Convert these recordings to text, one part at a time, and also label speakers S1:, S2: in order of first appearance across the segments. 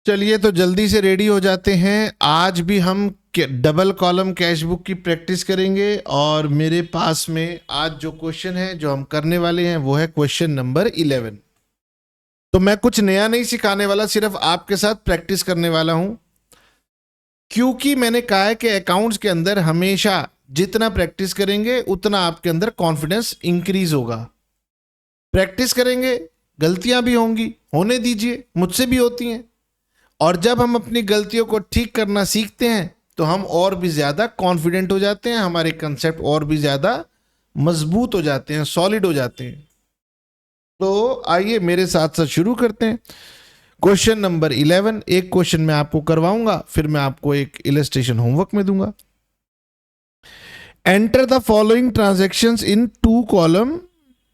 S1: चलिए तो जल्दी से रेडी हो जाते हैं। आज भी हम डबल कॉलम कैश बुक की प्रैक्टिस करेंगे और मेरे पास में आज जो क्वेश्चन है जो हम करने वाले हैं वो है क्वेश्चन नंबर 11। तो मैं कुछ नया नहीं सिखाने वाला, सिर्फ आपके साथ प्रैक्टिस करने वाला हूं, क्योंकि मैंने कहा है कि अकाउंट्स के अंदर हमेशा जितना प्रैक्टिस करेंगे उतना आपके अंदर कॉन्फिडेंस इंक्रीज होगा। प्रैक्टिस करेंगे, गलतियां भी होंगी, होने दीजिए, मुझसे भी होती हैं। और जब हम अपनी गलतियों को ठीक करना सीखते हैं तो हम और भी ज़्यादा कॉन्फिडेंट हो जाते हैं, हमारे कंसेप्ट और भी ज़्यादा मजबूत हो जाते हैं, सॉलिड हो जाते हैं। तो आइए मेरे साथ साथ शुरू करते हैं। क्वेश्चन नंबर 11, एक क्वेश्चन मैं आपको करवाऊंगा, फिर मैं आपको एक इलस्ट्रेशन होमवर्क में दूंगा। Enter the following transactions in 2 column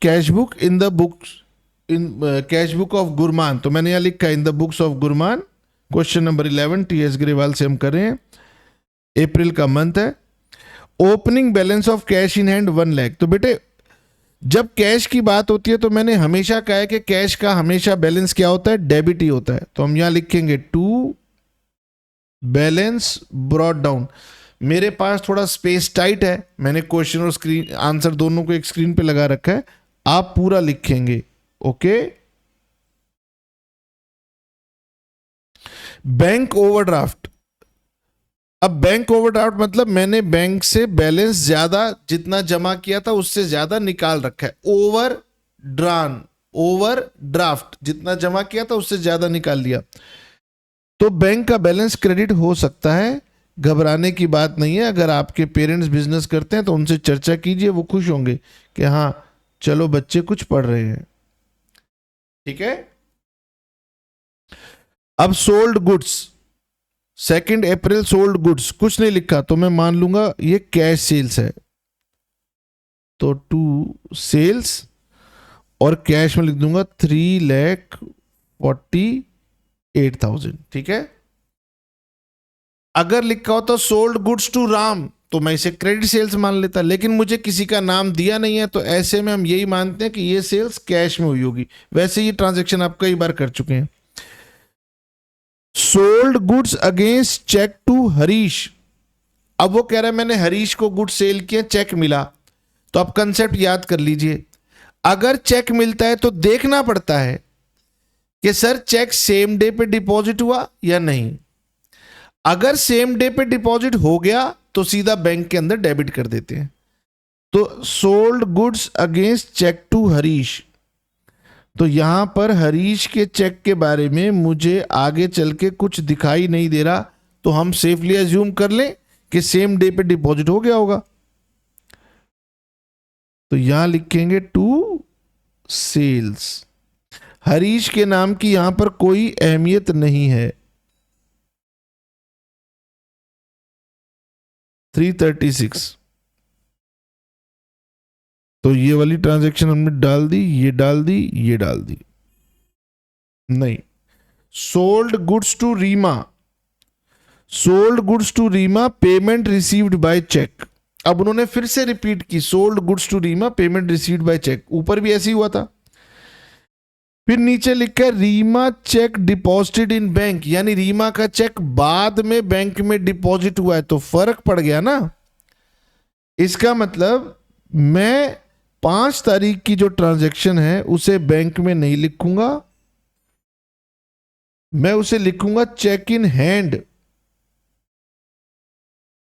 S1: cash book in the books in cash book of Gurman. तो मैंने यहां लिखा है in the books of Gurman. Question number 11 TS Grewal से हम कर रहे हैं। अप्रैल का मंथ है। Opening balance of cash in hand 1 lakh. तो बेटे जब कैश की बात होती है तो मैंने हमेशा कहा है कि कैश का हमेशा बैलेंस क्या होता है, डेबिट ही होता है। तो हम यहां लिखेंगे टू बैलेंस ब्रॉट डाउन। मेरे पास थोड़ा स्पेस टाइट है, मैंने क्वेश्चन और स्क्रीन आंसर दोनों को एक स्क्रीन पे लगा रखा है, आप पूरा लिखेंगे। ओके। Bank overdraft. अब बैंक ओवरड्राफ्ट मतलब मैंने बैंक से बैलेंस ज्यादा जितना जमा किया था उससे ज्यादा निकाल रखा है। ओवर ड्रान, ओवर ड्राफ्ट, जितना जमा किया था उससे ज्यादा निकाल लिया। तो बैंक का बैलेंस क्रेडिट हो सकता है, घबराने की बात नहीं है। अगर आपके पेरेंट्स बिजनेस करते हैं तो उनसे चर्चा कीजिए, वो खुश होंगे कि हाँ चलो बच्चे कुछ पढ़ रहे हैं। ठीक है। अब सोल्ड गुड्स, 2 अप्रैल सोल्ड गुड्स, कुछ नहीं लिखा तो मैं मान लूंगा ये कैश सेल्स है। तो 2 सेल्स और कैश में लिख दूंगा 3,48,000। ठीक है। अगर लिखा होता सोल्ड गुड्स टू राम तो मैं इसे क्रेडिट सेल्स मान लेता, लेकिन मुझे किसी का नाम दिया नहीं है तो ऐसे में हम यही मानते हैं कि ये सेल्स कैश में हुई होगी। वैसे ये ट्रांजैक्शन आप कई बार कर चुके हैं। Sold goods against cheque to Harish. अब वो कह रहा है मैंने हरीश को गुड सेल किया, चेक मिला। तो आप कंसेप्ट याद कर लीजिए। अगर चेक मिलता है तो देखना पड़ता है कि सर चेक सेम डे पे डिपॉजिट हुआ या नहीं। अगर सेम डे पे डिपॉजिट हो गया तो सीधा बैंक के अंदर डेबिट कर देते हैं। तो sold goods against cheque to Harish. तो यहां पर हरीश के चेक के बारे में मुझे आगे चल के कुछ दिखाई नहीं दे रहा, तो हम सेफली अज्यूम कर लें कि सेम डे पे डिपॉजिट हो गया होगा। तो यहां लिखेंगे टू सेल्स। हरीश के नाम की यहां पर कोई अहमियत नहीं है। 336। तो ये वाली ट्रांजैक्शन हमने डाल दी, ये डाल दी, ये डाल दी। नहीं। Sold goods to Reema. Sold goods to Reema payment received by cheque. अब उन्होंने फिर से रिपीट की, sold goods to Reema payment received by cheque. ऊपर भी ऐसे ही हुआ था। फिर नीचे लिखा है Reema cheque deposited in bank, यानी रीमा का चेक बाद में बैंक में डिपॉजिट हुआ है। तो फर्क पड़ गया ना। इसका मतलब मैं 5 तारीख की जो ट्रांजैक्शन है उसे बैंक में नहीं लिखूंगा, मैं उसे लिखूंगा cheque in hand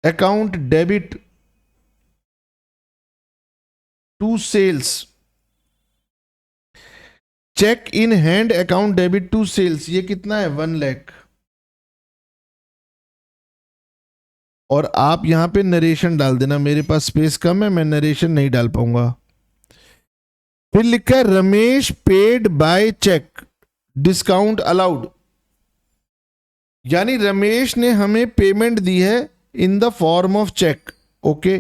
S1: account debit to sales. Cheque in hand account debit to sales, ये कितना है 1 लाख। और आप यहां पे नरेशन डाल देना, मेरे पास स्पेस कम है, मैं नरेशन नहीं डाल पाऊंगा। फिर लिखा है Ramesh paid by cheque discount allowed, यानी रमेश ने हमें पेमेंट दी है in the form of cheque. Okay.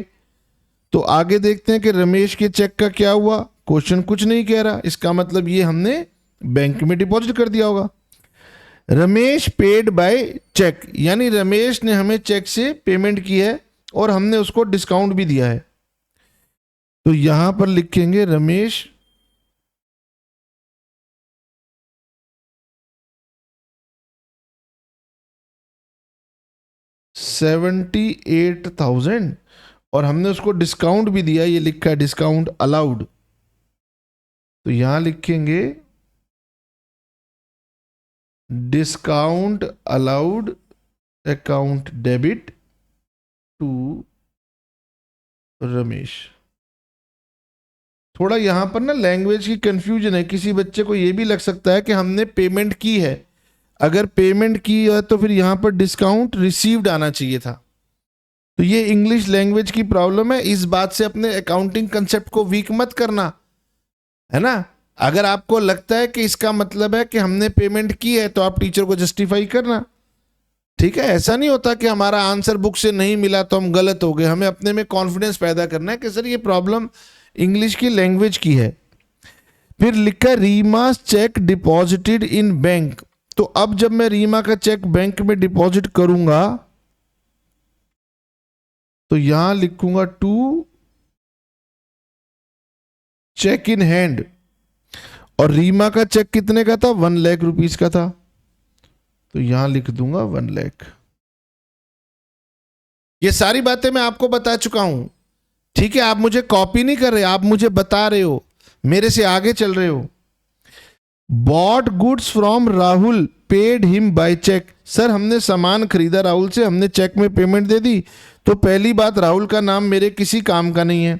S1: तो आगे देखते हैं कि रमेश के चेक का क्या हुआ। क्वेश्चन कुछ नहीं कह रहा, इसका मतलब ये हमने बैंक में डिपॉजिट कर दिया होगा। रमेश पेड बाय चेक, यानी रमेश ने हमें चेक से पेमेंट की है और हमने उसको डिस्काउंट भी दिया है। तो यहां पर लिखेंगे रमेश 78,000 और हमने उसको डिस्काउंट भी दिया, ये लिखा है डिस्काउंट अलाउड, तो यहां लिखेंगे discount allowed account debit to Ramesh. थोड़ा यहां पर ना लैंग्वेज की कंफ्यूजन है, किसी बच्चे को यह भी लग सकता है कि हमने पेमेंट की है, अगर पेमेंट की है तो फिर यहां पर डिस्काउंट रिसीव्ड आना चाहिए था। तो ये इंग्लिश लैंग्वेज की प्रॉब्लम है, इस बात से अपने अकाउंटिंग कंसेप्ट को वीक मत करना, है ना। अगर आपको लगता है कि इसका मतलब है कि हमने पेमेंट की है तो आप टीचर को जस्टिफाई करना, ठीक है। ऐसा नहीं होता कि हमारा आंसर बुक से नहीं मिला तो हम गलत हो गए, हमें अपने में कॉन्फिडेंस पैदा करना है कि सर ये प्रॉब्लम इंग्लिश की लैंग्वेज की है। फिर लिखा Reema cheque deposited in bank, तो अब जब मैं रीमा का चेक बैंक में डिपॉजिट करूंगा तो यहां लिखूंगा टू चेक इन हैंड, और रीमा का चेक कितने का था, 1 लाख रुपीस का था, तो यहां लिख दूंगा 1 लाख। ये सारी बातें मैं आपको बता चुका हूं, ठीक है। आप मुझे कॉपी नहीं कर रहे, आप मुझे बता रहे हो, मेरे से आगे चल रहे हो। Bought goods from Rahul paid him by cheque, sir हमने सामान खरीदा राहुल से, हमने चेक में पेमेंट दे दी, तो पहली बात राहुल का नाम मेरे किसी काम का नहीं है।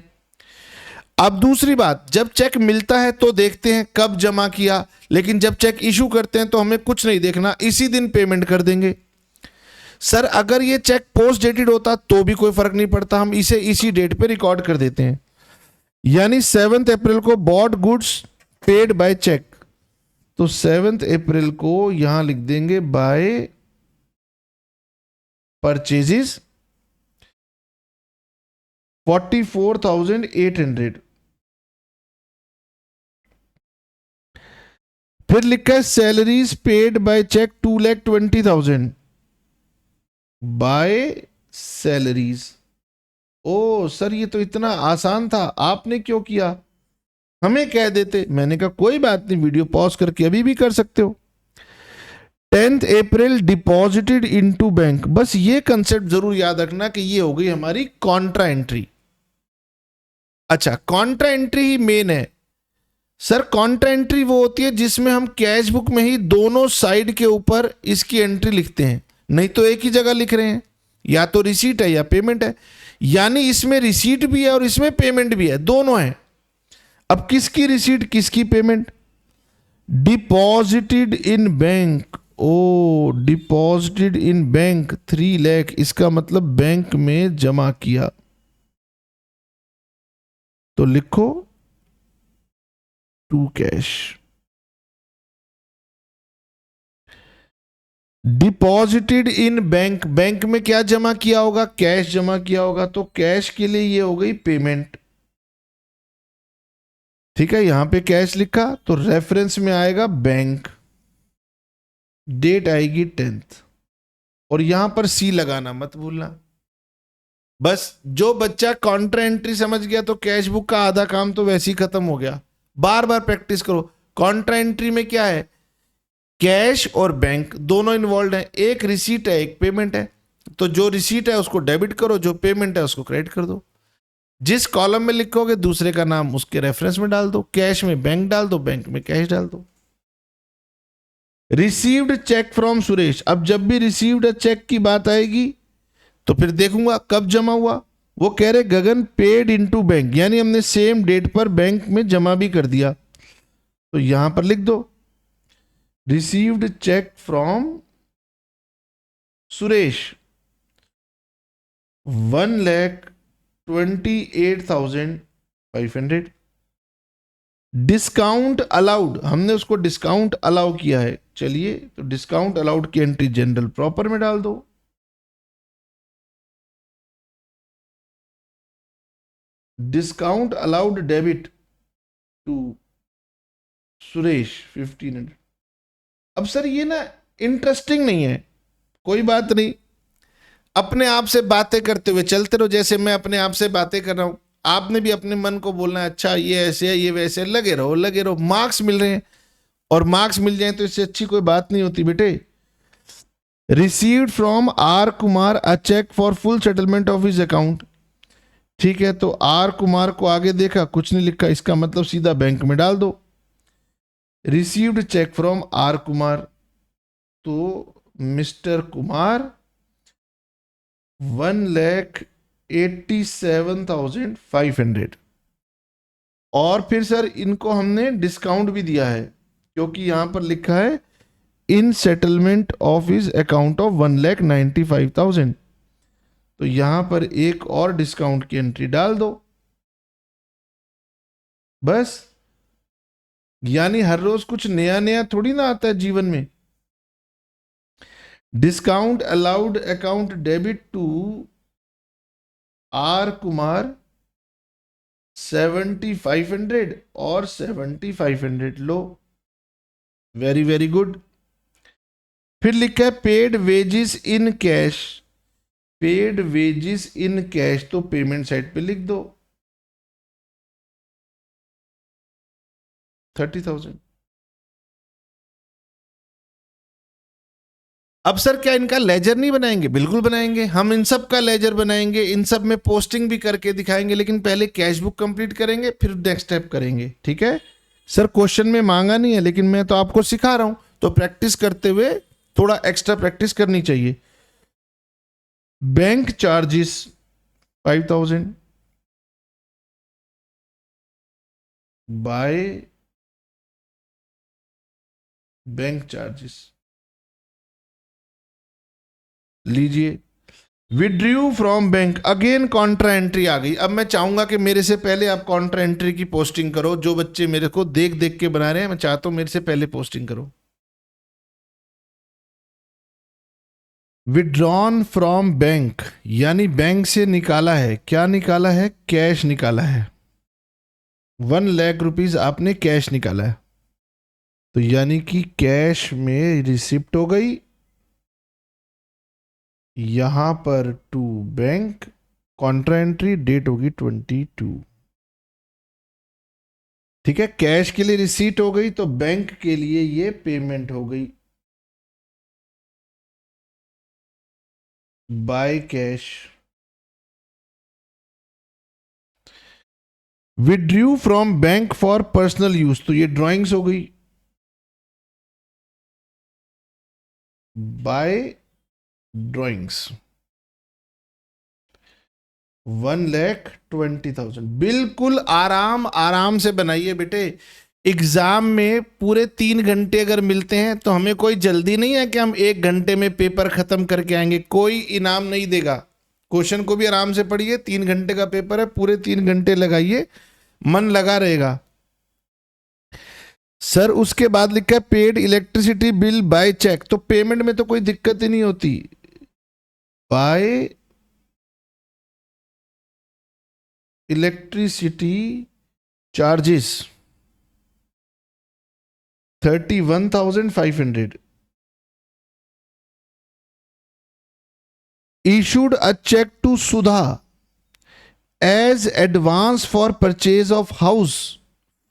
S1: अब दूसरी बात, जब चेक मिलता है तो देखते हैं कब जमा किया, लेकिन जब चेक इशू करते हैं तो हमें कुछ नहीं देखना, इसी दिन पेमेंट कर देंगे। सर अगर ये चेक पोस्ट डेटेड होता तो भी कोई फर्क नहीं पड़ता, हम इसे इसी डेट पे रिकॉर्ड कर देते हैं, यानी 7 अप्रैल को bought goods paid by cheque, तो 7 अप्रैल को यहां लिख देंगे बाय परचेजेस 44,800। फिर लिखा है salaries paid by cheque 2,20,000 by salaries. ओ सर ये तो इतना आसान था, आपने क्यों किया, हमें कह देते। मैंने कहा कोई बात नहीं, वीडियो पॉज करके अभी भी कर सकते हो। 10 अप्रैल डिपॉजिटेड इनटू बैंक, बस ये कंसेप्ट जरूर याद रखना कि ये हो गई हमारी कॉन्ट्रा एंट्री। अच्छा कॉन्ट्रा एंट्री ही मेन है सर। कॉन्ट्रा एंट्री वो होती है जिसमें हम कैश बुक में ही दोनों साइड के ऊपर इसकी एंट्री लिखते हैं, नहीं तो एक ही जगह लिख रहे हैं, या तो रिसीट है या पेमेंट है, यानी इसमें रिसीट भी है और इसमें पेमेंट भी है, दोनों है। अब किसकी रिसीट किसकी पेमेंट, डिपॉजिटेड इन बैंक, ओ डिपॉजिटेड इन बैंक 3 लाख, इसका मतलब बैंक में जमा किया, तो लिखो to cash. Deposited in bank, bank में क्या जमा किया होगा, कैश जमा किया होगा, तो कैश के लिए ये हो गई पेमेंट, ठीक है। यहां पे कैश लिखा तो रेफरेंस में आएगा बैंक, डेट आएगी 10th, और यहां पर सी लगाना मत भूलना। बस जो बच्चा कॉन्ट्रा एंट्री समझ गया तो कैश बुक का आधा काम तो वैसे ही खत्म हो गया। बार बार प्रैक्टिस करो। कॉन्ट्रा एंट्री में क्या है, कैश और बैंक दोनों इन्वॉल्व हैं, एक रिसीट है एक पेमेंट है, तो जो रिसीट है उसको डेबिट करो, जो पेमेंट है उसको क्रेडिट कर दो। जिस कॉलम में लिखोगे दूसरे का नाम उसके रेफरेंस में डाल दो, कैश में बैंक डाल दो, बैंक में कैश डाल दो। रिसीव्ड चेक फ्रॉम सुरेश, अब जब भी रिसीव्ड चेक की बात आएगी तो फिर देखूंगा कब जमा हुआ। वो कह रहे गगन पेड इनटू बैंक, यानी हमने सेम डेट पर बैंक में जमा भी कर दिया, तो यहां पर लिख दो received cheque from Suresh 1,28,500। Discount allowed, हमने उसको डिस्काउंट अलाउ किया है, चलिए तो डिस्काउंट अलाउड की एंट्री जनरल प्रॉपर में डाल दो। Discount allowed debit to Suresh 1,500। अब सर ये ना इंटरेस्टिंग नहीं है, कोई बात नहीं, अपने आप से बातें करते हुए चलते रहो, जैसे मैं अपने आप से बातें कर रहा हूं, आपने भी अपने मन को बोलना है, अच्छा ये ऐसे है ये वैसे, लगे रहो लगे रहो, मार्क्स मिल रहे हैं, और मार्क्स मिल जाए तो इससे अच्छी कोई बात नहीं होती बेटे। Received from R Kumar a cheque for full settlement of his account. ठीक है, तो आर कुमार को आगे देखा, कुछ नहीं लिखा, इसका मतलब सीधा बैंक में डाल दो। Received cheque from R Kumar, तो मिस्टर कुमार 1,87,500। और फिर सर इनको हमने डिस्काउंट भी दिया है, क्योंकि यहां पर लिखा है in settlement of his account of 1,95,000, तो यहां पर एक और डिस्काउंट की एंट्री डाल दो बस। यानी हर रोज कुछ नया नया थोड़ी ना आता है जीवन में। Discount allowed account debit to R Kumar 7,500 और 7,500 लो। Very very good. फिर लिखा है paid wages in cash. Paid wages in cash, तो पेमेंट साइड पे लिख दो 30,000। अब सर क्या इनका लेजर नहीं बनाएंगे? बिल्कुल बनाएंगे, हम इन सब का लेजर बनाएंगे, इन सब में पोस्टिंग भी करके दिखाएंगे, लेकिन पहले कैश बुक कंप्लीट करेंगे फिर नेक्स्ट स्टेप करेंगे। ठीक है सर, क्वेश्चन में मांगा नहीं है, लेकिन मैं तो आपको सिखा रहा हूं, तो प्रैक्टिस करते हुए थोड़ा एक्स्ट्रा प्रैक्टिस करनी चाहिए। Bank charges 5,000 by bank charges, लीजिए। Withdrew from bank, again contra entry आ गई। अब मैं चाहूंगा कि मेरे से पहले आप कॉन्ट्रा एंट्री की पोस्टिंग करो। जो बच्चे मेरे को देख देख के बना रहे हैं, मैं चाहता हूं मेरे से पहले पोस्टिंग करो। विड्रॉन फ्रॉम बैंक, यानी बैंक से निकाला है। क्या निकाला है? कैश निकाला है। 1,00,000 आपने कैश निकाला है, तो यानी कि कैश में रिसिप्ट हो गई, यहां पर to bank, contra entry date होगी 22। ठीक है, कैश के लिए रिसीट हो गई, तो बैंक के लिए ये पेमेंट हो गई by cash. Withdrew from bank for personal use, तो ये ड्राइंग्स हो गई बाय ड्राइंग्स 1,20,000। बिल्कुल आराम आराम से बनाइए बेटे। एग्जाम में पूरे 3 घंटे अगर मिलते हैं तो हमें कोई जल्दी नहीं है कि हम 1 घंटे में पेपर खत्म करके आएंगे, कोई इनाम नहीं देगा। क्वेश्चन को भी आराम से पढ़िए, 3 घंटे का पेपर है, पूरे 3 घंटे लगाइए, मन लगा रहेगा। सर उसके बाद लिखा है paid electricity bill by cheque, तो पेमेंट में तो कोई दिक्कत ही नहीं होती। By electricity charges 31,500। issued a check to Sudha as advance for purchase of house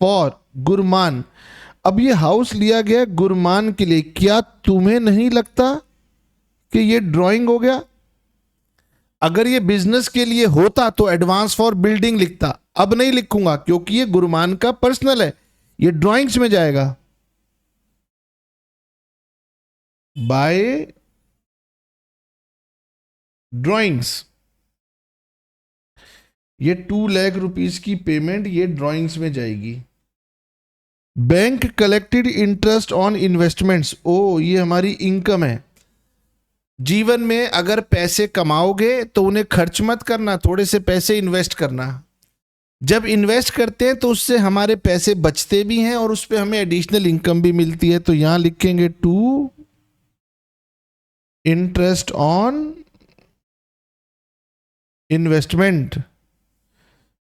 S1: for Gurman. अब ये हाउस लिया गया गुरमान के लिए, क्या तुम्हें नहीं लगता कि ये ड्राइंग हो गया? अगर ये बिजनेस के लिए होता तो एडवांस फॉर बिल्डिंग लिखता, अब नहीं लिखूंगा क्योंकि ये गुरमान का पर्सनल है, ये ड्राइंग्स में जाएगा। बाय ड्राइंग्स, ये 2,00,000 की पेमेंट ये ड्राइंग्स में जाएगी। Bank collected interest on investments, ओ ये हमारी इनकम है। जीवन में अगर पैसे कमाओगे तो उन्हें खर्च मत करना, थोड़े से पैसे इन्वेस्ट करना। जब इन्वेस्ट करते हैं तो उससे हमारे पैसे बचते भी हैं और उस पर हमें एडिशनल इनकम भी मिलती है, तो यहां लिखेंगे to interest on investment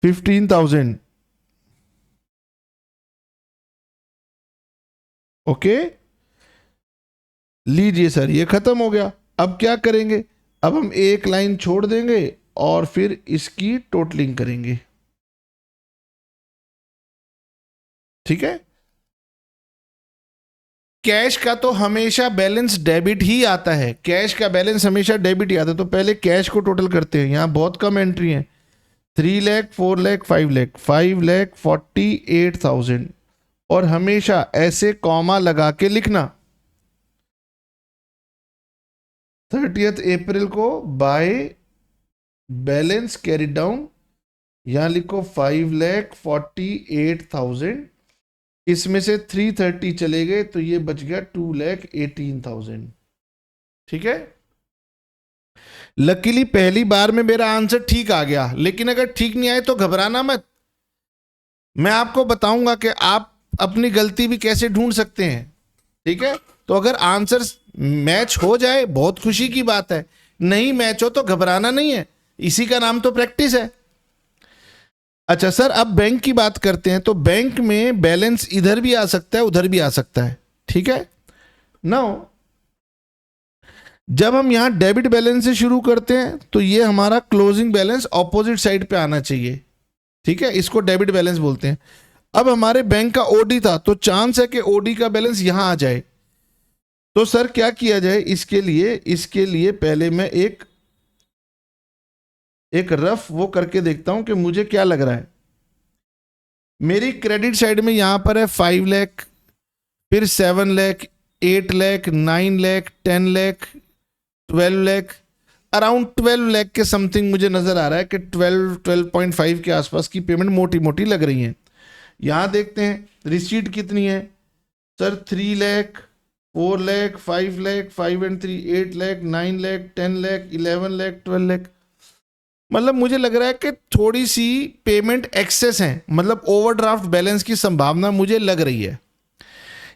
S1: 15,000। Okay, लीजिए सर ये खत्म हो गया। अब क्या करेंगे? अब हम एक लाइन छोड़ देंगे और फिर इसकी टोटलिंग करेंगे। ठीक है, कैश का तो हमेशा बैलेंस डेबिट ही आता है, कैश का बैलेंस हमेशा डेबिट ही आता है। तो पहले कैश को टोटल करते हैं, यहाँ बहुत कम एंट्री है, 3 लाख, 4 लाख, 5 लाख, 5,48,000, और हमेशा ऐसे कॉमा लगा के लिखना 30 अप्रैल को बाय बैलेंस कैरी डाउन, यहां लिखो 5,48,000, इसमें से 330 चले गए तो ये बच गया 2,18,000। ठीक है, लकीली पहली बार में मेरा आंसर ठीक आ गया, लेकिन अगर ठीक नहीं आए तो घबराना मत, मैं आपको बताऊंगा कि आप अपनी गलती भी कैसे ढूंढ सकते हैं। ठीक है, तो अगर आंसर मैच हो जाए बहुत खुशी की बात है, नहीं मैच हो तो घबराना नहीं है, इसी का नाम तो प्रैक्टिस है। अच्छा सर, अब बैंक की बात करते हैं, तो बैंक में बैलेंस इधर भी आ सकता है उधर भी आ सकता है। ठीक है, नाउ जब हम यहां डेबिट बैलेंस से शुरू करते हैं तो ये हमारा क्लोजिंग बैलेंस ऑपोजिट साइड पे आना चाहिए। ठीक है, इसको डेबिट बैलेंस बोलते हैं। अब हमारे बैंक का ओडी था, तो चांस है कि ओडी का बैलेंस यहां आ जाए। तो सर क्या किया जाए इसके लिए पहले मैं एक रफ वो करके देखता हूं कि मुझे क्या लग रहा है। मेरी क्रेडिट साइड में यहां पर है 5 लाख, फिर 7 लाख, 8 लाख, 9 लाख, 10 लाख, 12 लाख, अराउंड 12 लाख के समथिंग मुझे नजर आ रहा है कि 12.5 के आसपास की पेमेंट मोटी मोटी लग रही है। यहां देखते हैं रिसीट कितनी है। Sir 3 lakh, 4 lakh, 5 lakh, 5 and 3, 8 lakh, 9 lakh, 10 lakh, 11 lakh, 12 lakh. मतलब मुझे लग रहा है कि थोड़ी सी पेमेंट एक्सेस है, मतलब ओवरड्राफ्ट बैलेंस की संभावना मुझे लग रही है।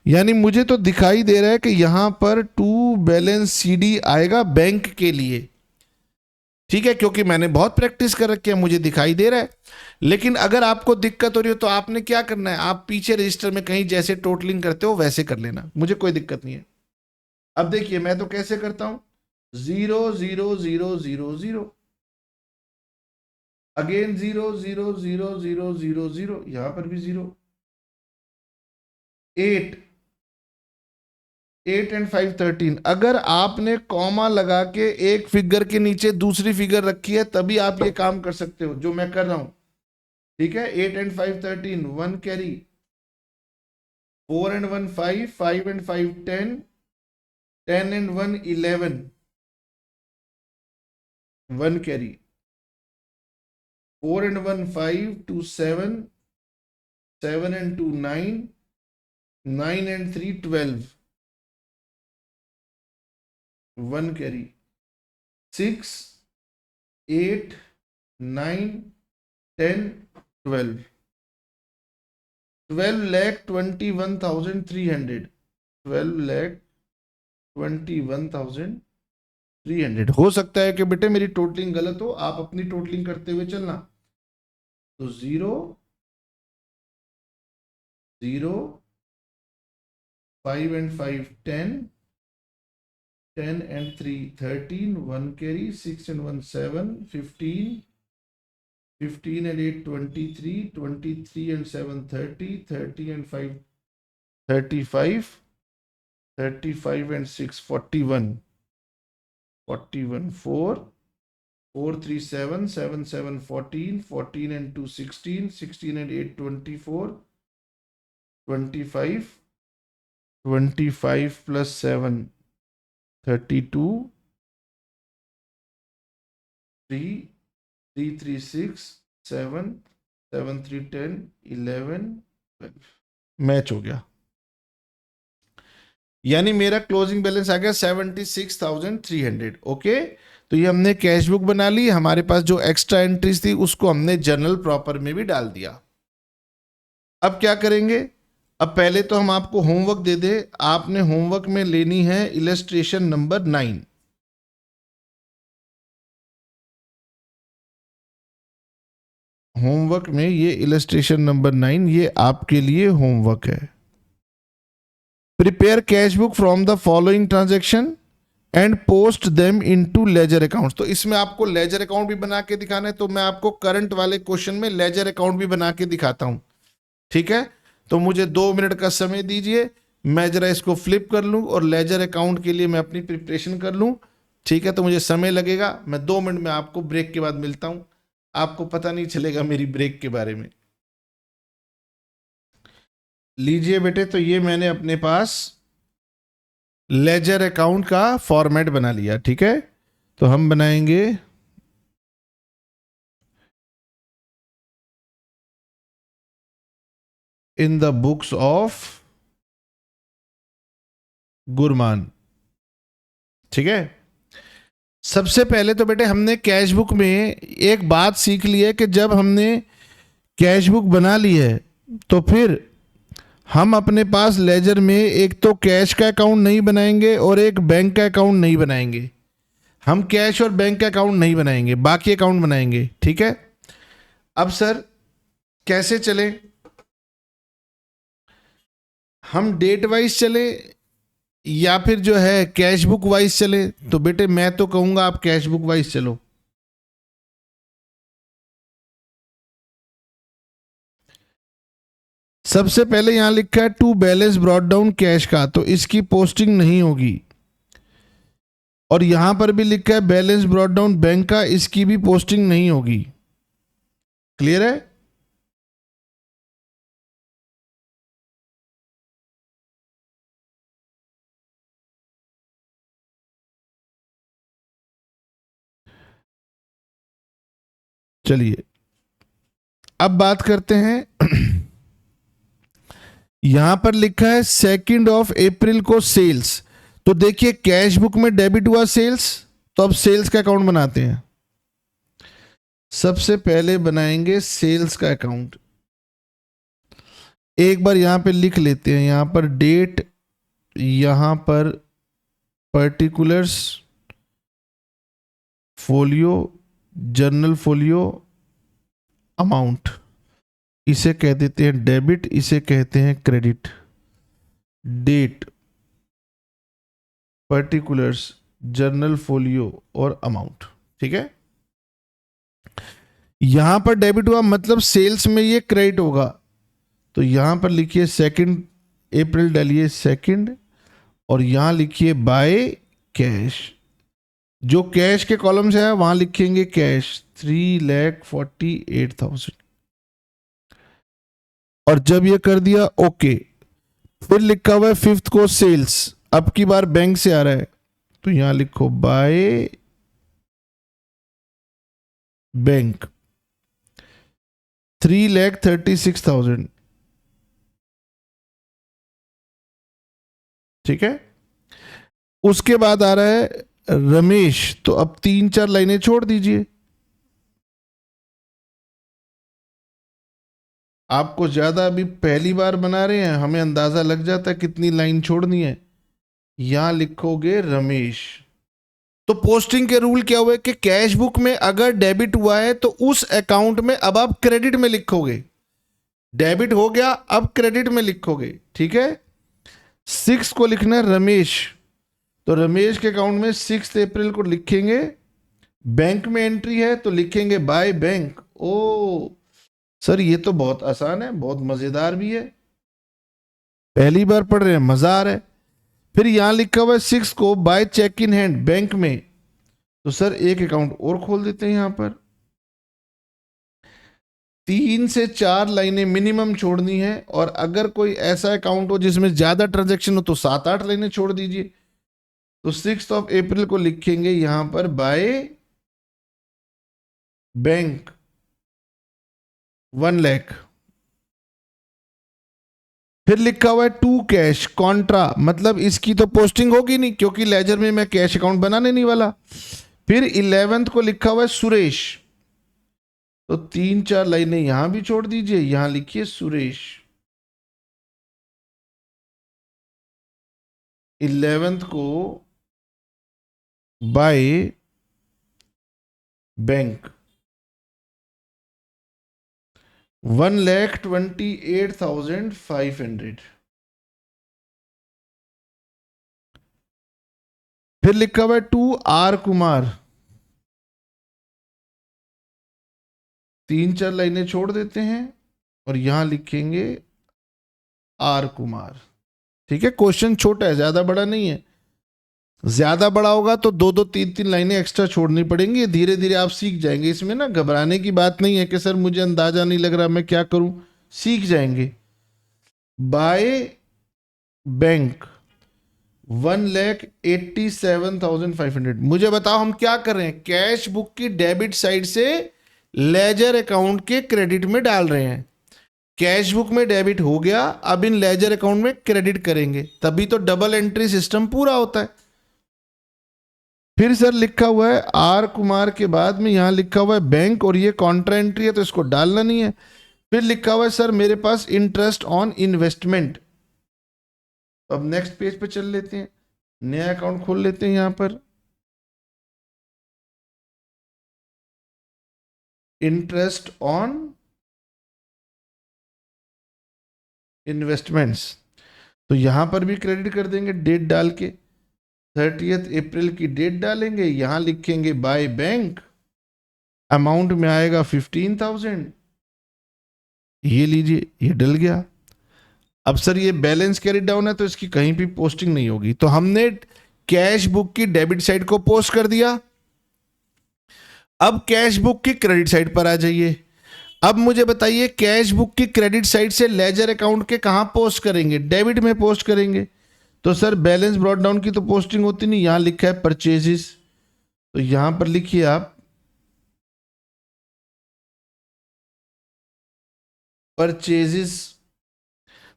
S1: यानी मुझे तो दिखाई दे रहा है कि यहां पर टू बैलेंस सीडी आएगा बैंक के लिए। ठीक है, क्योंकि मैंने बहुत प्रैक्टिस कर रखी है, मुझे दिखाई दे रहा है। लेकिन अगर आपको दिक्कत हो रही हो तो आपने क्या करना है, आप पीछे रजिस्टर में कहीं जैसे टोटलिंग करते हो वैसे कर लेना, मुझे कोई दिक्कत नहीं है। अब देखिए मैं तो कैसे करता हूं, 0 0 0 0 0, अगेन 0 0 0 0 0 0, यहां पर भी 0, 8 and 5 13। अगर आपने कॉमा लगा के एक फिगर के नीचे दूसरी फिगर रखी है तभी आप ये काम कर सकते हो जो मैं कर रहा हूं। ठीक है, 8 and 5 13, 1 carry, 4 and 1 5, 5 and 5 10, 10 and 1 11, 1 carry, 4 and 1 5, 2 7, 7 and 2 9, 9 and 3 12, 1 carry, 6 8 9 10 12, 12,21,300, 12,21,300। हो सकता है कि बेटे मेरी टोटलिंग गलत हो, आप अपनी टोटलिंग करते हुए चलना। तो 0 0, 5 and 5 10, 10 and 3 13, 1 carry, 6 and 1 7, 15, 15 and 8 23, 23 and 7 30, 30 and 5 35, 35 and 6 41, 41 4, 4 3 7, 7 7 14, 14 and 2 16, 16 and 8 24, 25, 25 plus 7 32, 3 3 3 6 7, 7 3 10 11 12। Match हो गया, यानी मेरा क्लोजिंग बैलेंस आ गया 76,300। ओके, तो ये हमने कैश बुक बना ली, हमारे पास जो एक्स्ट्रा एंट्रीज थी उसको हमने जर्नल प्रॉपर में भी डाल दिया। अब क्या करेंगे, अब पहले तो हम आपको होमवर्क दे दे, आपने होमवर्क में लेनी है इलस्ट्रेशन नंबर 9। होमवर्क में ये इलस्ट्रेशन नंबर 9 ये आपके लिए होमवर्क है। Prepare cash book from the following transaction and post them into ledger accounts. तो इसमें आपको लेजर अकाउंट भी बना के दिखाना है, तो मैं आपको करंट वाले क्वेश्चन में लेजर अकाउंट भी बना के दिखाता हूं। ठीक है, तो मुझे 2 मिनट का समय दीजिए, मैं जरा इसको फ्लिप कर लूँ और लेजर अकाउंट के लिए मैं अपनी प्रिपरेशन कर लूँ। ठीक है, तो मुझे समय लगेगा, मैं 2 मिनट में आपको ब्रेक के बाद मिलता हूँ, आपको पता नहीं चलेगा मेरी ब्रेक के बारे में। लीजिए बेटे, तो ये मैंने अपने पास लेजर अकाउंट का फॉर्मेट बना लिया। ठीक है, तो हम बनाएंगे इन द बुक्स ऑफ गुरमान। ठीक है, सबसे पहले तो बेटे हमने कैश बुक में एक बात सीख ली है कि जब हमने कैश बुक बना ली है तो फिर हम अपने पास लेजर में एक तो कैश का अकाउंट नहीं बनाएंगे और एक बैंक का अकाउंट नहीं बनाएंगे। हम कैश और बैंक का अकाउंट नहीं बनाएंगे, बाकी अकाउंट बनाएंगे। ठीक है, अब सर कैसे चले, हम डेट वाइज चले या फिर जो है कैश बुक वाइज चले? तो बेटे मैं तो कहूंगा आप कैश बुक वाइज चलो। सबसे पहले यहां लिखा है to balance brought down cash का, तो इसकी पोस्टिंग नहीं होगी। और यहां पर भी लिखा है बैलेंस ब्रॉट डाउन बैंक का, इसकी भी पोस्टिंग नहीं होगी। क्लियर है? चलिए अब बात करते हैं यहां पर लिखा है 2 अप्रैल को सेल्स, तो देखिए कैश बुक में डेबिट हुआ सेल्स, तो अब सेल्स का अकाउंट बनाते हैं। सबसे पहले बनाएंगे सेल्स का अकाउंट। एक बार यहां पे लिख लेते हैं, यहां पर डेट, यहां पर particulars, folio, journal folio, amount, इसे कह देते हैं डेबिट, इसे कहते हैं credit. Date, particulars, journal folio और अमाउंट। ठीक है, यहां पर डेबिट हुआ मतलब सेल्स में ये क्रेडिट होगा, तो यहां पर लिखिए 2 अप्रैल डालिए 2, और यहां लिखिए बाय कैश। जो कैश के कॉलम से है वहां लिखेंगे कैश 3,48,000, और जब ये कर दिया ओके, फिर लिखा हुआ है 5 को सेल्स, अब की बार बैंक से आ रहा है, तो यहां लिखो बाय बैंक 3,36,000। ठीक है, उसके बाद आ रहा है रमेश, तो अब 3-4 लाइनें छोड़ दीजिए। आपको ज्यादा अभी पहली बार बना रहे हैं, हमें अंदाजा लग जाता है कितनी लाइन छोड़नी है। यहां लिखोगे रमेश। तो पोस्टिंग के रूल क्या हुए कि कैश बुक में अगर डेबिट हुआ है तो उस अकाउंट में अब आप क्रेडिट में लिखोगे। डेबिट हो गया, अब क्रेडिट में लिखोगे। ठीक है, 6 को लिखना है रमेश, तो रमेश के अकाउंट में 6 अप्रैल को लिखेंगे। बैंक में एंट्री है तो लिखेंगे बाय बैंक। ओ सर ये तो बहुत आसान है, बहुत मजेदार भी है, पहली बार पढ़ रहे हैं, मजा आ रहा है। फिर यहां लिखा हुआ है 6 को by cheque in hand bank में, तो सर एक अकाउंट और खोल देते हैं। यहां पर 3 से 4 लाइनें मिनिमम छोड़नी है, और अगर कोई ऐसा अकाउंट हो जिसमें ज्यादा ट्रांजैक्शन हो तो 7-8 लाइनें छोड़ दीजिए। तो 6 अप्रैल को लिखेंगे यहां पर बाय बैंक 1 लाख। फिर लिखा हुआ है टू कैश कॉन्ट्रा, मतलब इसकी तो पोस्टिंग होगी नहीं क्योंकि लेजर में मैं कैश अकाउंट बनाने नहीं वाला। फिर 11 को लिखा हुआ है सुरेश, तो 3-4 लाइनें यहां भी छोड़ दीजिए, यहां लिखिए सुरेश। 11 को बाय बैंक 1,28,500। फिर लिखा हुआ है टू आर कुमार, 3-4 लाइनें छोड़ देते हैं और यहां लिखेंगे आर कुमार। ठीक है, क्वेश्चन छोटा है, ज्यादा बड़ा नहीं है। ज्यादा बड़ा होगा तो दो दो तीन तीन लाइनें एक्स्ट्रा छोड़नी पड़ेंगी, धीरे धीरे आप सीख जाएंगे। इसमें ना घबराने की बात नहीं है कि सर मुझे अंदाजा नहीं लग रहा, मैं क्या करूं। सीख जाएंगे। By bank 1,87,500। मुझे बताओ हम क्या कर रहे हैं, कैश बुक की डेबिट साइड से लेजर अकाउंट के क्रेडिट में डाल रहे हैं। कैश बुक में डेबिट हो गया, अब इन लेजर अकाउंट में क्रेडिट करेंगे, तभी तो डबल एंट्री सिस्टम पूरा होता है। फिर सर लिखा हुआ है आर कुमार के बाद में यहां लिखा हुआ है बैंक, और ये कॉन्ट्रा एंट्री है तो इसको डालना नहीं है। फिर लिखा हुआ है सर मेरे पास इंटरेस्ट ऑन इन्वेस्टमेंट। अब नेक्स्ट पेज पे चल लेते हैं, नया अकाउंट खोल लेते हैं यहां पर। इंटरेस्ट ऑन इन्वेस्टमेंट्स, तो यहां पर भी क्रेडिट कर देंगे डेट डाल के। 30 अप्रैल की डेट डालेंगे, यहां लिखेंगे बाय बैंक, अमाउंट में आएगा 15,000। ये लीजिए, ये डल गया। अब सर ये बैलेंस कैरी डाउन है तो इसकी कहीं भी पोस्टिंग नहीं होगी, तो हमने कैश बुक की डेबिट साइड को पोस्ट कर दिया। अब कैश बुक की क्रेडिट साइड पर आ जाइए। अब मुझे बताइए कैश बुक की क्रेडिट साइड से लेजर अकाउंट के कहां पोस्ट करेंगे, डेबिट में पोस्ट करेंगे। तो सर बैलेंस ब्रॉट डाउन की तो पोस्टिंग होती नहीं, यहां लिखा है परचेजेस, तो यहां पर लिखिए आप परचेजेस।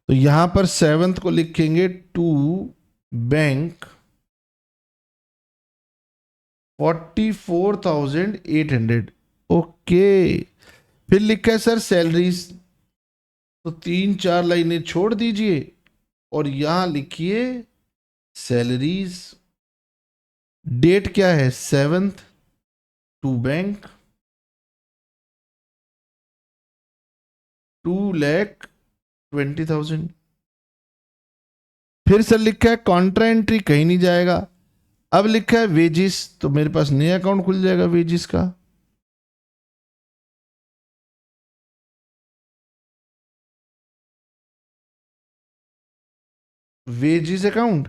S1: तो यहां पर 7th को लिखेंगे टू बैंक 44,800। ओके। फिर लिखा है सर सैलरीज, तो 3 4 लाइनें छोड़ दीजिए और यहां लिखिए सैलरीज। डेट क्या है 7th, टू बैंक 2,20,000। फिर सर लिखा है कॉन्ट्रा एंट्री, कहीं नहीं जाएगा। अब लिखा है वेजिस, तो मेरे पास नया अकाउंट खुल जाएगा वेजिस का। वेजिस अकाउंट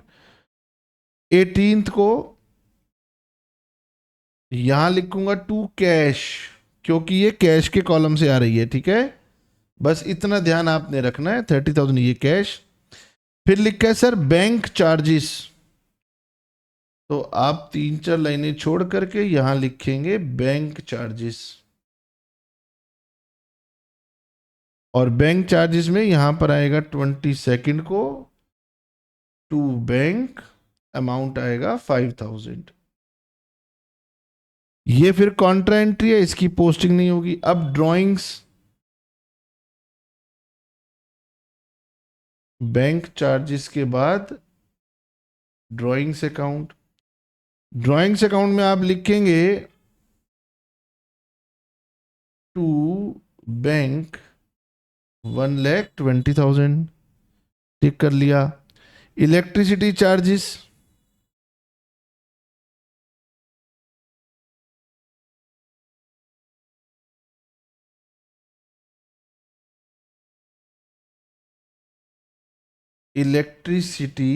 S1: 18th को यहां लिखूंगा टू कैश, क्योंकि ये कैश के कॉलम से आ रही है, ठीक है। बस इतना ध्यान आपने रखना है, 30,000 ये कैश। फिर लिखा है सर बैंक चार्जेस, तो आप 3 4 लाइनें छोड़ करके यहां लिखेंगे बैंक चार्जेस। और बैंक चार्जेस में यहां पर आएगा 22 को टू बैंक, अमाउंट आएगा 5,000। ये फिर कॉन्ट्रा एंट्री है, इसकी पोस्टिंग नहीं होगी। अब ड्राइंग्स, बैंक चार्जेस के बाद ड्राइंग्स अकाउंट। ड्राइंग्स अकाउंट में आप लिखेंगे टू बैंक 1,20,000। टिक कर लिया। इलेक्ट्रिसिटी चार्जेस, इलेक्ट्रिसिटी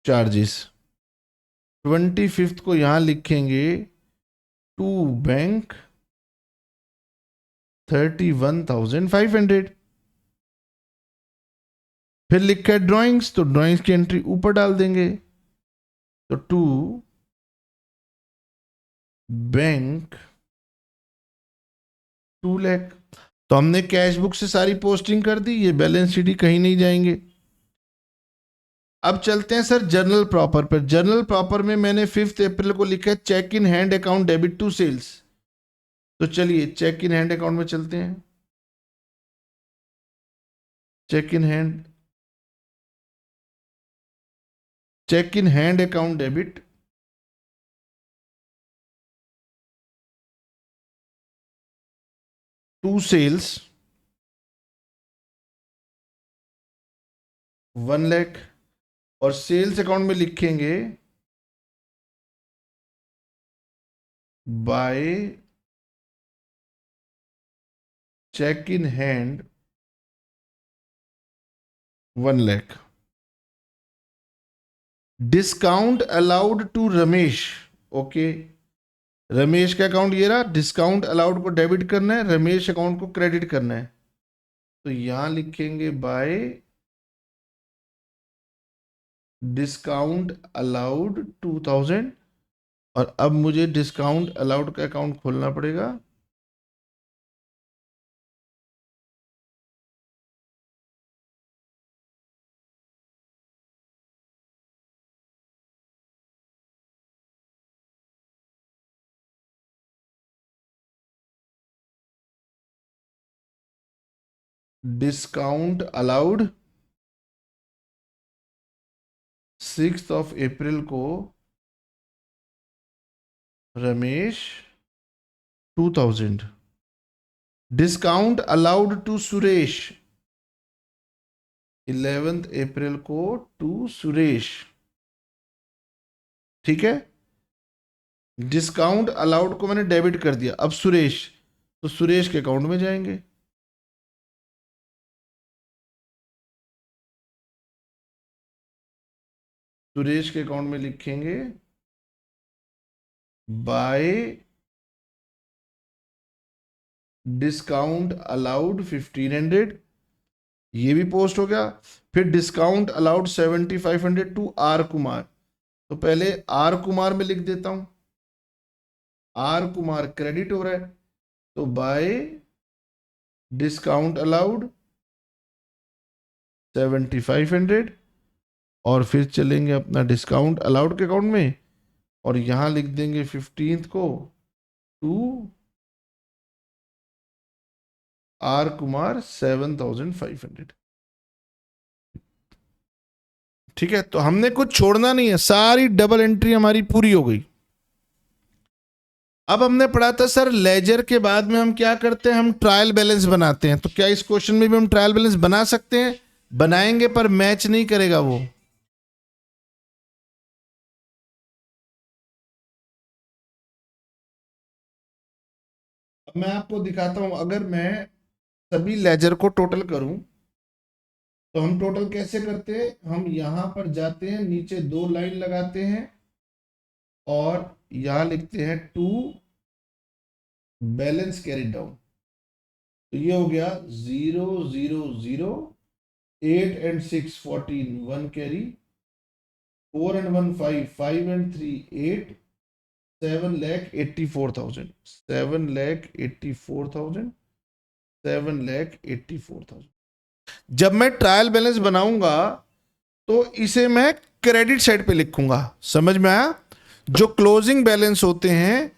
S1: चार्जेस 25 को यहां लिखेंगे टू बैंक 31,500। फिर लिखा है ड्राइंग्स, तो ड्राइंग्स की एंट्री ऊपर डाल देंगे, तो टू बैंक 2 लाख। तो हमने कैश बुक से सारी पोस्टिंग कर दी, ये बैलेंस शीट ही कहीं नहीं जाएंगे। अब चलते हैं सर जर्नल प्रॉपर पर। जर्नल प्रॉपर में मैंने 5 अप्रैल को लिखा है cheque in hand account debit to sales. तो चलिए चेक इन हैंड अकाउंट में चलते हैं। Cheque in hand, cheque in hand account debit to sales 1 lakh. और सेल्स अकाउंट में लिखेंगे by cheque in hand 1 lakh. Discount allowed to Ramesh, okay, Ramesh का account ये रहा, डिस्काउंट अलाउड को डेबिट करना है, रमेश अकाउंट को क्रेडिट करना है, तो यहां लिखेंगे बाय डिस्काउंट अलाउड 2000, और अब मुझे डिस्काउंट अलाउड का अकाउंट खोलना पड़ेगा। डिस्काउंट अलाउड 6 अप्रैल को Ramesh 2000, discount allowed to Suresh 11 April को टू सुरेश, ठीक है। डिस्काउंट अलाउड को मैंने डेबिट कर दिया, अब सुरेश, तो सुरेश के अकाउंट में जाएंगे, सुरेश के अकाउंट में लिखेंगे बाय डिस्काउंट अलाउड 1500, ये भी पोस्ट हो गया। फिर discount allowed 7500 to R Kumar, तो पहले आर कुमार में लिख देता हूं, आर कुमार क्रेडिट हो रहा है, तो बाय डिस्काउंट अलाउड 7500, और फिर चलेंगे अपना डिस्काउंट अलाउड के अकाउंट में, और यहां लिख देंगे 15th को टू आर कुमार 7500, ठीक है। तो हमने कुछ छोड़ना नहीं है, सारी डबल एंट्री हमारी पूरी हो गई। अब हमने पढ़ा था सर लेजर के बाद में हम क्या करते हैं, हम ट्रायल बैलेंस बनाते हैं, तो क्या इस क्वेश्चन में भी हम ट्रायल बैलेंस बना सकते हैं? बनाएंगे, पर मैच नहीं करेगा वो। अब मैं आपको दिखाता हूं, अगर मैं सभी लेजर को टोटल करूं तो हम टोटल कैसे करते हैं, हम यहां पर जाते हैं, नीचे 2 लाइन लगाते हैं और यहां लिखते हैं टू बैलेंस कैरी डाउन, तो ये हो गया 0 0 0, 8 and 6 14 1 कैरी, 4 and 1 5, 5 and 3 8, 7,84,000, 7,84,000, 7,84,000। जब मैं ट्रायल बैलेंस बनाऊंगा तो इसे मैं क्रेडिट साइड पे लिखूंगा, समझ में आया? जो क्लोजिंग बैलेंस होते हैं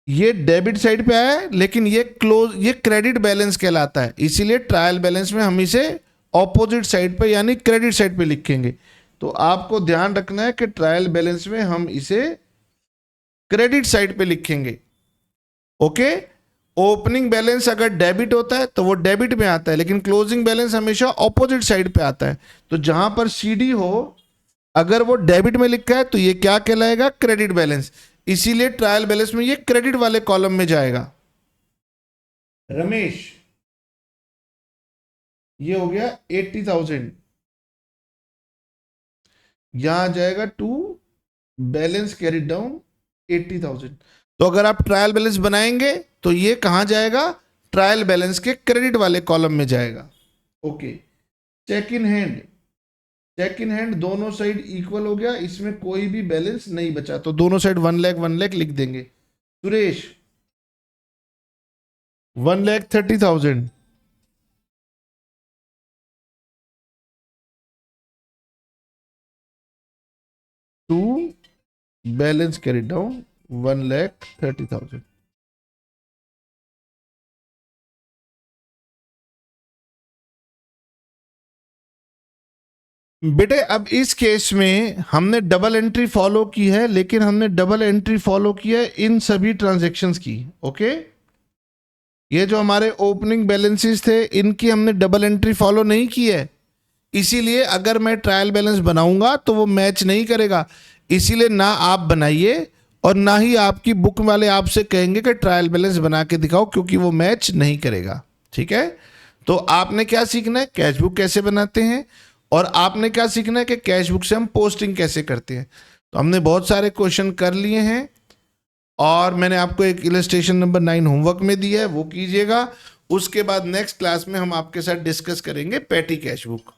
S1: ये डेबिट साइड पे आया है, लेकिन ये क्रेडिट बैलेंस कहलाता है, इसीलिए ट्रायल बैलेंस में हम इसे ऑपोजिट साइड पे यानी क्रेडिट साइड पे लिखेंगे। तो आपको ध्यान रखना है कि ट्रायल बैलेंस में हम इसे क्रेडिट साइड पे लिखेंगे, ओके। ओपनिंग बैलेंस अगर डेबिट होता है तो वो डेबिट में आता है, लेकिन क्लोजिंग बैलेंस हमेशा ऑपोजिट साइड पे आता है। तो जहां पर सीडी हो, अगर वो डेबिट में लिखा है तो ये क्या कहलाएगा, क्रेडिट बैलेंस, इसीलिए ट्रायल बैलेंस में ये क्रेडिट वाले कॉलम में जाएगा। रमेश, ये हो गया 80,000, यहां जाएगा टू बैलेंस कैरिड डाउन 80,000। तो अगर आप ट्रायल बैलेंस बनाएंगे तो ये कहां जाएगा, ट्रायल बैलेंस के क्रेडिट वाले कॉलम में जाएगा, okay. Cheque in hand, cheque in hand दोनों साइड इक्वल हो गया, इसमें कोई भी बैलेंस नहीं बचा, तो दोनों साइड 1 लाख 1 लाख लिख देंगे। Suresh 1,30,000, to balance carried down 1,30,000। बेटे अब इस केस में हमने डबल एंट्री फॉलो की है, लेकिन हमने डबल एंट्री फॉलो की है इन सभी ट्रांजैक्शंस की, ओके। ये जो हमारे ओपनिंग बैलेंसेस थे इनकी हमने डबल एंट्री फॉलो नहीं की है, इसीलिए अगर मैं ट्रायल बैलेंस बनाऊंगा तो वो मैच नहीं करेगा, इसीलिए ना आप बनाइए और ना ही आपकी बुक वाले आपसे कहेंगे कि ट्रायल बैलेंस बना के दिखाओ, क्योंकि वो मैच नहीं करेगा, ठीक है। तो आपने क्या सीखना है, कैश बुक कैसे बनाते हैं, और आपने क्या सीखना है कि कैश बुक से हम पोस्टिंग कैसे करते हैं। तो हमने बहुत सारे क्वेश्चन कर लिए हैं और मैंने आपको एक इलस्ट्रेशन नंबर 9 होमवर्क में दिया है, वो कीजिएगा। उसके बाद नेक्स्ट क्लास में हम आपके साथ डिस्कस करेंगे पेटी कैश बुक।